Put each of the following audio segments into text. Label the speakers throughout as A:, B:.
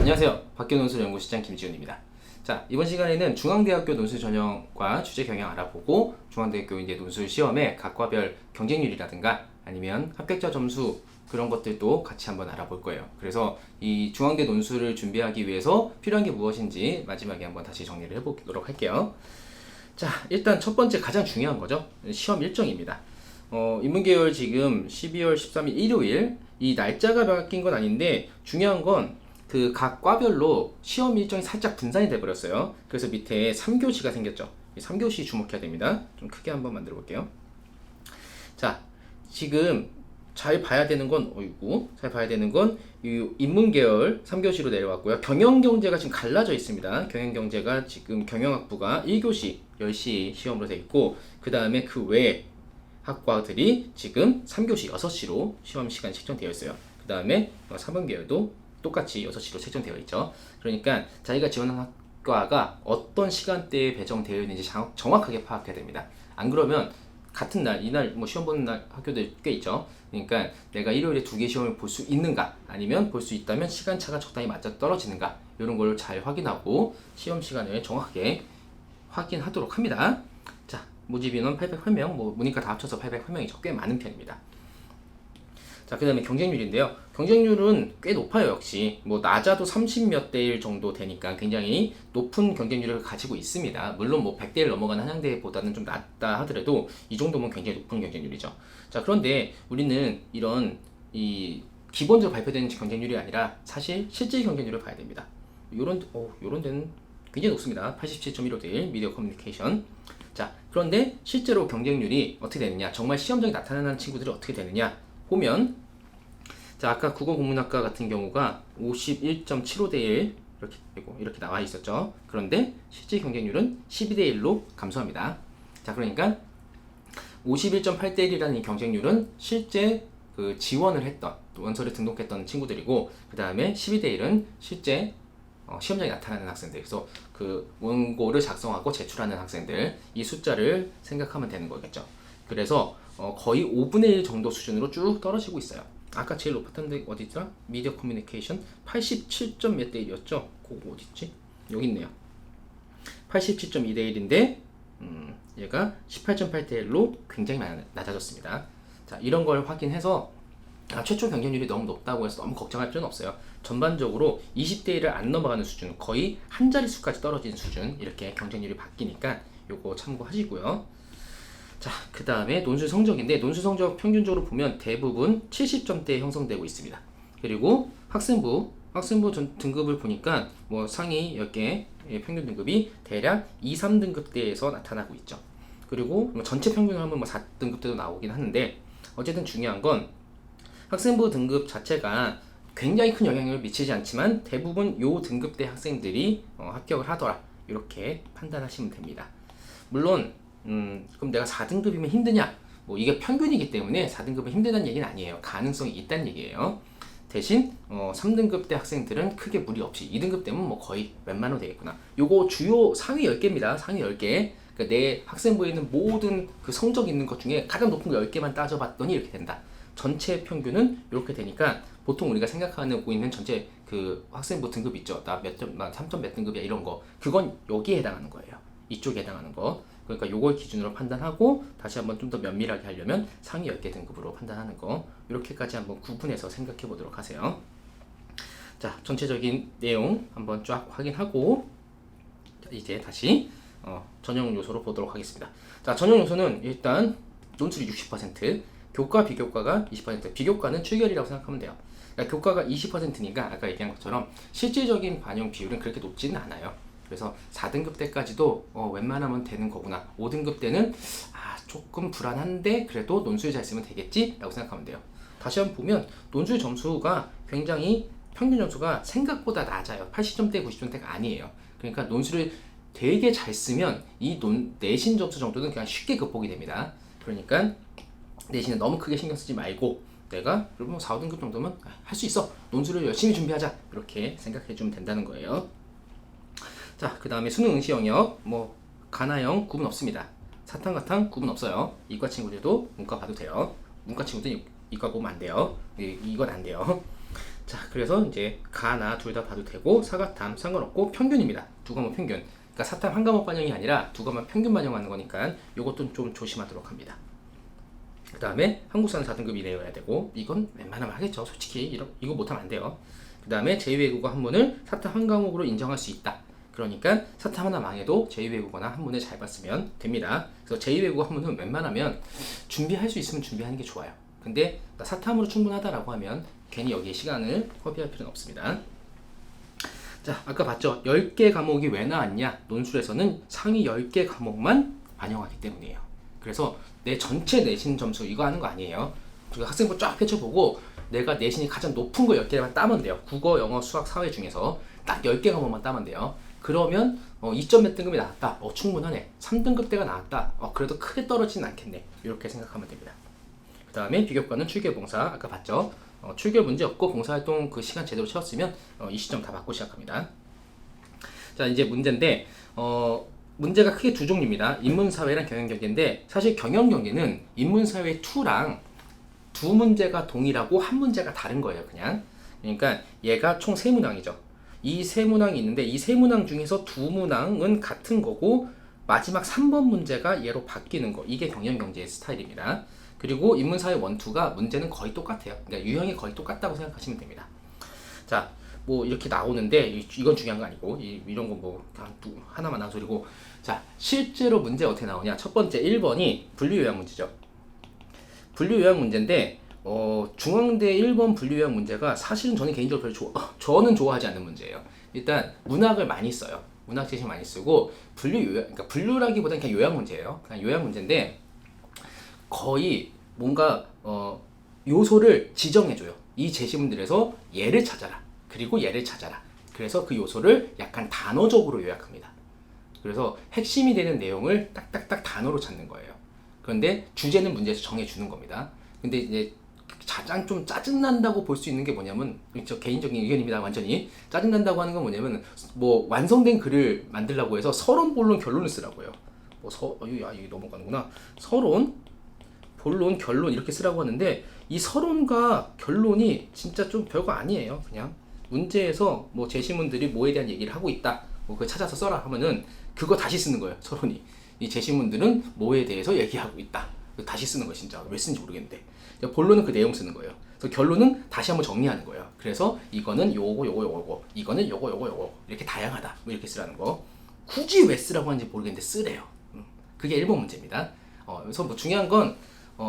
A: 안녕하세요. 박교논술 연구실장 김지훈입니다. 자, 이번 시간에는 중앙대학교 논술 전형과 주제 경향 알아보고 중앙대학교 이제 논술 시험의 각 과별 경쟁률이라든가 아니면 합격자 점수 그런 것들도 같이 한번 알아볼 거예요. 그래서 이 중앙대 논술을 준비하기 위해서 필요한 게 무엇인지 마지막에 한번 다시 정리를 해보도록 할게요. 자, 일단 첫 번째 가장 중요한 거죠. 시험 일정입니다. 인문계열 지금 12월 13일 일요일 이 날짜가 바뀐 건 아닌데 중요한 건 그 각 과별로 시험 일정이 살짝 분산이 돼 버렸어요. 그래서 밑에 3교시가 생겼죠. 이 3교시 주목해야 됩니다. 좀 크게 한번 만들어 볼게요. 자, 지금 잘 봐야 되는 건 잘 봐야 되는 건 이 인문계열 3교시로 내려왔고요. 경영경제가 지금 갈라져 있습니다. 경영경제가 지금 경영학부가 1교시 10시 시험으로 돼 있고 그 다음에 그 외에 학과들이 지금 3교시 6시로 시험 시간이 책정되어 있어요. 그 다음에 3번 계열도 똑같이 6시로 책정되어 있죠. 그러니까 자기가 지원한 학과가 어떤 시간대에 배정되어 있는지 정확하게 파악해야 됩니다. 안 그러면 같은 날, 이날 뭐 시험 보는 날 학교들 꽤 있죠. 그러니까 내가 일요일에 2개 시험을 볼 수 있는가 아니면 볼 수 있다면 시간차가 적당히 맞아 떨어지는가 이런 걸 잘 확인하고 시험 시간을 정확하게 확인하도록 합니다. 자, 모집 인원 808명, 뭐 문이과 다 합쳐서 808명이죠. 꽤 많은 편입니다. 자, 그 다음에 경쟁률인데요. 경쟁률은 꽤 높아요, 역시. 뭐, 낮아도 30몇 대 1 정도 되니까 굉장히 높은 경쟁률을 가지고 있습니다. 물론 뭐, 100대 1 넘어가는 한양대보다는 좀 낮다 하더라도 이 정도면 굉장히 높은 경쟁률이죠. 자, 그런데 우리는 이런, 기본적으로 발표되는 경쟁률이 아니라 사실 실제 경쟁률을 봐야 됩니다. 요런 데는 굉장히 높습니다. 87.15대 1, 미디어 커뮤니케이션. 자, 그런데 실제로 경쟁률이 어떻게 되느냐, 정말 시험장에 나타나는 친구들이 어떻게 되느냐, 보면 자 아까 국어국문학과 같은 경우가 51.75대 1 이렇게 나와 있었죠. 그런데 실제 경쟁률은 12대 1로 감소합니다. 자 그러니까 51.8대 1이라는 이 경쟁률은 실제 그 지원을 했던 원서를 등록했던 친구들이고 그 다음에 12대 1은 실제 시험장에 나타나는 학생들, 그래서 그 원고를 작성하고 제출하는 학생들 이 숫자를 생각하면 되는 거겠죠. 그래서 거의 5분의 1 정도 수준으로 쭉 떨어지고 있어요. 아까 제일 높았던 데 어디있더라? 미디어 커뮤니케이션 87점 몇 대 1이었죠? 그거 어딨지? 여기 있네요. 87.2대 1인데 얘가 18.8대 1로 굉장히 낮아졌습니다. 자, 이런 걸 확인해서 최초 경쟁률이 너무 높다고 해서 너무 걱정할 필요는 없어요. 전반적으로 20대 1을 안 넘어가는 수준, 거의 한 자릿수까지 떨어진 수준, 이렇게 경쟁률이 바뀌니까 요거 참고하시고요. 자, 그 다음에 논술 성적인데 논술 성적 평균적으로 보면 대부분 70점대에 형성되고 있습니다. 그리고 학생부 등급을 보니까 뭐 상위 10개 평균 등급이 대략 2, 3등급대에서 나타나고 있죠. 그리고 뭐 전체 평균을 하면 뭐 4등급대도 나오긴 하는데 어쨌든 중요한 건 학생부 등급 자체가 굉장히 큰 영향을 미치지 않지만 대부분 요 등급대 학생들이 합격을 하더라, 이렇게 판단하시면 됩니다. 물론 그럼 내가 4등급이면 힘드냐? 뭐 이게 평균이기 때문에 4등급은 힘들다는 얘기는 아니에요. 가능성이 있다는 얘기예요. 대신 3등급 대 학생들은 크게 무리 없이 2등급 되면 뭐 거의 웬만하면 되겠구나. 요거 주요 상위 10개입니다. 상위 10개. 그러니까 내 학생부에 있는 모든 그 성적 있는 것 중에 가장 높은 거 10개만 따져봤더니 이렇게 된다. 전체 평균은 이렇게 되니까 보통 우리가 생각하고 있는 전체 그 학생부 등급 있죠. 나 3점 몇 등급이야 이런 거. 그건 여기에 해당하는 거예요. 이쪽에 해당하는 거. 그러니까 요걸 기준으로 판단하고 다시 한번 좀 더 면밀하게 하려면 상위 10개 등급으로 판단하는 거, 이렇게까지 한번 구분해서 생각해 보도록 하세요. 자, 전체적인 내용 한번 쫙 확인하고 이제 다시 전형 요소로 보도록 하겠습니다. 자, 전형 요소는 일단 논술이 60%, 교과 비교과가 20%, 비교과는 출결이라고 생각하면 돼요. 그러니까 교과가 20%니까 아까 얘기한 것처럼 실질적인 반영 비율은 그렇게 높지는 않아요. 그래서 4등급 때까지도 웬만하면 되는 거구나. 5등급 때는 조금 불안한데 그래도 논술 잘 쓰면 되겠지? 라고 생각하면 돼요. 다시 한번 보면 논술 점수가 굉장히 평균 점수가 생각보다 낮아요. 80점대, 90점대가 아니에요. 그러니까 논술을 되게 잘 쓰면 이 내신 점수 정도는 그냥 쉽게 극복이 됩니다. 그러니까 내신에 너무 크게 신경 쓰지 말고 내가 그러면 4, 5등급 정도면 할 수 있어. 논술을 열심히 준비하자. 이렇게 생각해 주면 된다는 거예요. 자, 그 다음에 수능 응시 영역, 뭐 가나형 구분 없습니다. 사탕가탕 구분 없어요. 이과 친구들도 문과 봐도 돼요. 문과 친구들은 이과 보면 안 돼요. 이건 안 돼요. 자, 그래서 이제 가나 둘 다 봐도 되고 사과탐 상관없고 평균입니다. 두 과목 평균. 그러니까 사탐 한 과목 반영이 아니라 두 과목 평균 반영하는 거니까 이것도 좀 조심하도록 합니다. 그 다음에 한국사는 4등급 이내여야 되고 이건 웬만하면 하겠죠. 솔직히 이거 못하면 안 돼요. 그 다음에 제2외국어 한문을 사탐 한 과목으로 인정할 수 있다. 그러니까 사탐 하나 망해도 제2외국어나 한문을 잘 봤으면 됩니다. 그래서 제2외국어 한문은 웬만하면 준비할 수 있으면 준비하는 게 좋아요. 근데 사탐으로 충분하다라고 하면 괜히 여기에 시간을 허비할 필요는 없습니다. 자, 아까 봤죠? 10개 과목이 왜 나왔냐? 논술에서는 상위 10개 과목만 반영하기 때문이에요. 그래서 내 전체 내신 점수 이거 하는 거 아니에요. 학생부 쫙 펼쳐보고 내가 내신이 가장 높은 거 10개만 따면 돼요. 국어, 영어, 수학, 사회 중에서 딱 10개 과목만 따면 돼요. 그러면 2점 몇 등급이 나왔다. 충분하네. 3등급대가 나왔다. 그래도 크게 떨어지진 않겠네. 이렇게 생각하면 됩니다. 그 다음에 비교과는 출결봉사 아까 봤죠? 출결 문제 없고 봉사활동 그 시간 제대로 채웠으면 이 시점 다 받고 시작합니다. 자, 이제 문제인데 문제가 크게 두 종류입니다. 인문사회랑 경영경제인데 사실 경영경제는 인문사회 2랑 두 문제가 동일하고 한 문제가 다른 거예요. 그냥. 그러니까 얘가 총 3문항이죠. 이 3문항이 있는데 이 3문항 중에서 2문항은 같은 거고 마지막 3번 문제가 얘로 바뀌는 거. 이게 경영경제의 스타일입니다. 그리고 인문사회 1, 2가 문제는 거의 똑같아요. 그러니까 유형이 거의 똑같다고 생각하시면 됩니다. 자, 뭐 이렇게 나오는데 이건 중요한 거 아니고 이런 건 뭐 하나만 한 소리고. 자, 실제로 문제 어떻게 나오냐? 첫 번째 1번이 분류요약 문제죠. 분류요약 문제인데 중앙대 1번 분류요약 문제가 사실은 저는 개인적으로 저는 좋아하지 않는 문제예요. 일단 문학을 많이 써요. 문학 제시 많이 쓰고 그러니까 분류라기보다는 그냥 요약 문제예요. 그냥 요약 문제인데 거의 뭔가 요소를 지정해줘요. 이 제시문들에서 얘를 찾아라. 그리고 얘를 찾아라. 그래서 그 요소를 약간 단어적으로 요약합니다. 그래서 핵심이 되는 내용을 딱딱딱 단어로 찾는 거예요. 그런데 주제는 문제에서 정해주는 겁니다. 근데 이제 가장 좀 짜증난다고 볼 수 있는 게 뭐냐면, 저 개인적인 의견입니다. 완전히 짜증난다고 하는 건 뭐냐면 뭐 완성된 글을 만들려고 해서 서론, 본론, 결론을 쓰라고요. 이게 넘어가는구나. 서론, 본론, 결론 이렇게 쓰라고 하는데 이 서론과 결론이 진짜 좀 별거 아니에요. 그냥 문제에서 뭐 제시문들이 뭐에 대한 얘기를 하고 있다. 뭐 그걸 찾아서 써라 하면은 그거 다시 쓰는 거예요. 서론이. 이 제시문들은 뭐에 대해서 얘기하고 있다. 다시 쓰는 거예요. 진짜 왜 쓰는지 모르겠는데. 본론은 그 내용 쓰는 거예요. 그래서 결론은 다시 한번 정리하는 거예요. 그래서 이거는 요거, 이거는 요거 이렇게 다양하다. 뭐 이렇게 쓰라는 거. 굳이 왜 쓰라고 하는지 모르겠는데 쓰래요. 그게 1번 문제입니다. 그래서 뭐 중요한 건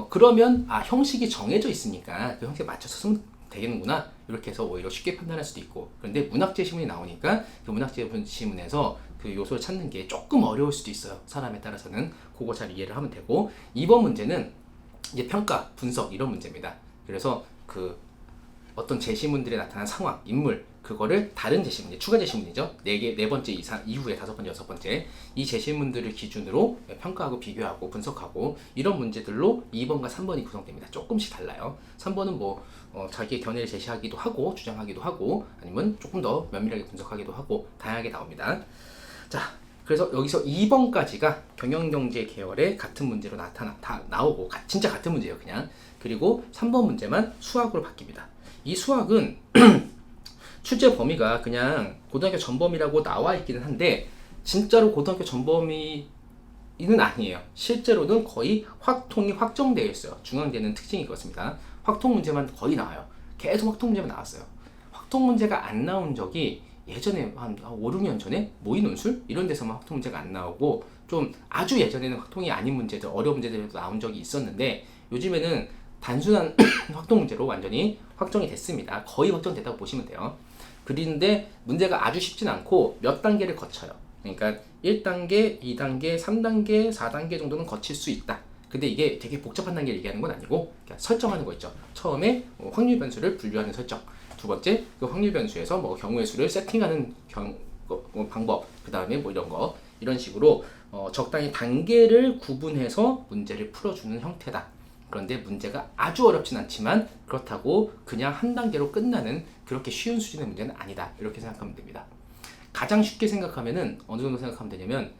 A: 그러면 형식이 정해져 있으니까 그 형식에 맞춰서 쓰면 되겠는구나. 이렇게 해서 오히려 쉽게 판단할 수도 있고. 그런데 문학 제시문이 나오니까 그 문학 제시문에서 그 요소를 찾는 게 조금 어려울 수도 있어요. 사람에 따라서는. 그거 잘 이해를 하면 되고. 2번 문제는 이제 평가, 분석 이런 문제입니다. 그래서 그 어떤 제시문들에 나타난 상황, 인물 그거를 다른 제시문, 추가 제시문이죠. 네 번째 이후에 5번째, 6번째 이 제시문들을 기준으로 평가하고 비교하고 분석하고 이런 문제들로 2번과 3번이 구성됩니다. 조금씩 달라요. 3번은 뭐 자기의 견해를 제시하기도 하고 주장하기도 하고 아니면 조금 더 면밀하게 분석하기도 하고 다양하게 나옵니다. 자, 그래서 여기서 2번까지가 경영경제 계열의 같은 문제로 다 나오고 진짜 같은 문제예요. 그냥. 그리고 3번 문제만 수학으로 바뀝니다. 이 수학은 출제 범위가 그냥 고등학교 전범위라고 나와 있기는 한데 진짜로 고등학교 전범위는 아니에요. 실제로는 거의 확통이 확정되어 있어요. 중앙대는 특징이 그렇습니다. 확통 문제만 거의 나와요. 계속 확통 문제만 나왔어요. 확통 문제가 안 나온 적이 예전에 한 5, 6년 전에 모의논술 이런 데서만 확통 문제가 안 나오고 좀 아주 예전에는 확통이 아닌 문제들, 어려운 문제들도 나온 적이 있었는데 요즘에는 단순한 확통 문제로 완전히 확정이 됐습니다. 거의 확정됐다고 보시면 돼요. 그런데 문제가 아주 쉽진 않고 몇 단계를 거쳐요. 그러니까 1단계, 2단계, 3단계, 4단계 정도는 거칠 수 있다. 근데 이게 되게 복잡한 단계를 얘기하는 건 아니고 그냥 설정하는 거 있죠. 처음에 확률 변수를 분류하는 설정. 두 번째, 그 확률 변수에서 뭐 경우의 수를 세팅하는 방법. 그 다음에 뭐 이런 식으로 적당히 단계를 구분해서 문제를 풀어주는 형태다. 그런데 문제가 아주 어렵진 않지만 그렇다고 그냥 한 단계로 끝나는 그렇게 쉬운 수준의 문제는 아니다. 이렇게 생각하면 됩니다. 가장 쉽게 생각하면은 어느 정도 생각하면 되냐면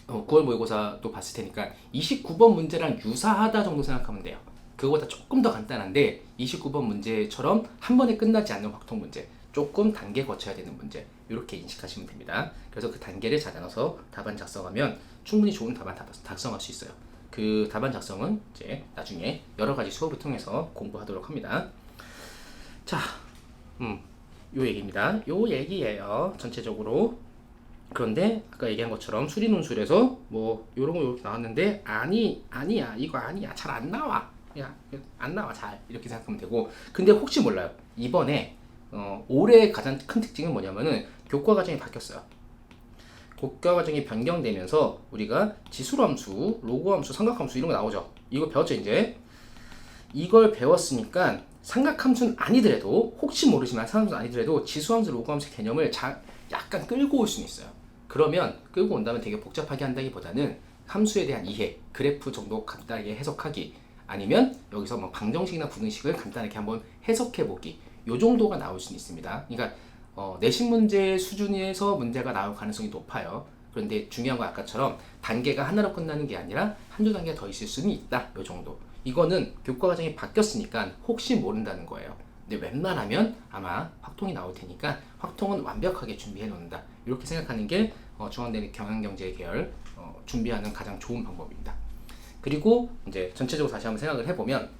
A: 9월 모의고사도 봤을 테니까 29번 문제랑 유사하다 정도 생각하면 돼요. 그거보다 조금 더 간단한데 29번 문제처럼 한 번에 끝나지 않는 확통 문제, 조금 단계 거쳐야 되는 문제, 이렇게 인식하시면 됩니다. 그래서 그 단계를 잘 나눠서 답안 작성하면 충분히 좋은 답안 작성할 수 있어요. 그 답안 작성은 이제 나중에 여러 가지 수업을 통해서 공부하도록 합니다. 자, 요 얘기입니다. 요 얘기예요. 전체적으로. 그런데 아까 얘기한 것처럼 수리 논술에서 뭐 요런 거 이렇게 나왔는데 아니야 이거 아니야 잘 안 나와, 야 안 나와 잘, 이렇게 생각하면 되고. 근데 혹시 몰라요, 이번에 올해 가장 큰 특징은 뭐냐면은 교과 과정이 바뀌었어요. 교과 과정이 변경되면서 우리가 지수로 함수, 로그 함수, 삼각함수 이런 거 나오죠. 이거 배웠죠 이제. 이걸 배웠으니까 삼각함수는 아니더라도, 혹시 모르지만 삼각함수는 아니더라도 지수함수, 로그함수 개념을 약간 끌고 올 수는 있어요. 그러면 끌고 온다면 되게 복잡하게 한다기보다는 함수에 대한 이해, 그래프 정도 간단하게 해석하기, 아니면 여기서 뭐 방정식이나 부등식을 간단하게 한번 해석해보기, 요 정도가 나올 수는 있습니다. 그러니까 내신 문제 수준에서 문제가 나올 가능성이 높아요. 그런데 중요한 건 아까처럼 단계가 하나로 끝나는 게 아니라 한두 단계가 더 있을 수는 있다, 요 정도. 이거는 교과 과정이 바뀌었으니까 혹시 모른다는 거예요. 근데 웬만하면 아마 확통이 나올 테니까 확통은 완벽하게 준비해 놓는다, 이렇게 생각하는 게 중앙대 경영경제 계열 준비하는 가장 좋은 방법입니다. 그리고 이제 전체적으로 다시 한번 생각을 해보면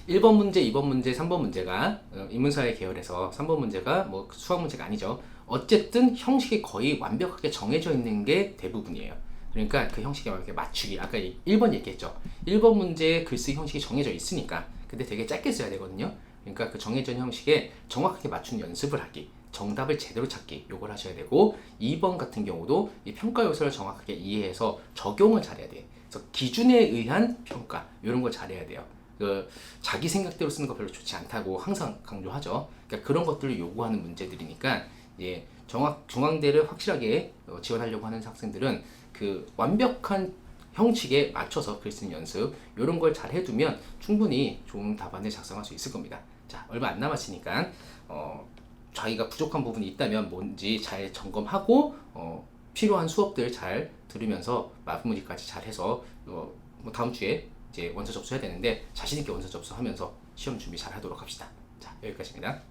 A: 1번 문제, 2번 문제, 3번 문제가 인문사회 계열에서 3번 문제가 뭐 수학 문제가 아니죠. 어쨌든 형식이 거의 완벽하게 정해져 있는 게 대부분이에요. 그러니까 그 형식에 이렇게 맞추기, 아까 1번 얘기했죠. 1번 문제의 글쓰기 형식이 정해져 있으니까 근데 되게 짧게 써야 되거든요. 그러니까 그 정해진 형식에 정확하게 맞춘 연습을 하기, 정답을 제대로 찾기, 요걸 하셔야 되고, 2번 같은 경우도 이 평가 요소를 정확하게 이해해서 적용을 잘해야 돼. 그래서 기준에 의한 평가, 이런 걸 잘해야 돼요. 자기 생각대로 쓰는 거 별로 좋지 않다고 항상 강조하죠. 그러니까 그런 것들을 요구하는 문제들이니까 중앙대를 확실하게 지원하려고 하는 학생들은 그 완벽한 형식에 맞춰서 글 쓰는 연습, 이런 걸 잘 해두면 충분히 좋은 답안을 작성할 수 있을 겁니다. 자, 얼마 안 남았으니까 자기가 부족한 부분이 있다면 뭔지 잘 점검하고 필요한 수업들 잘 들으면서 마무리까지 잘 해서 뭐 다음 주에 이제 원서 접수해야 되는데 자신 있게 원서 접수하면서 시험 준비 잘 하도록 합시다. 자, 여기까지입니다.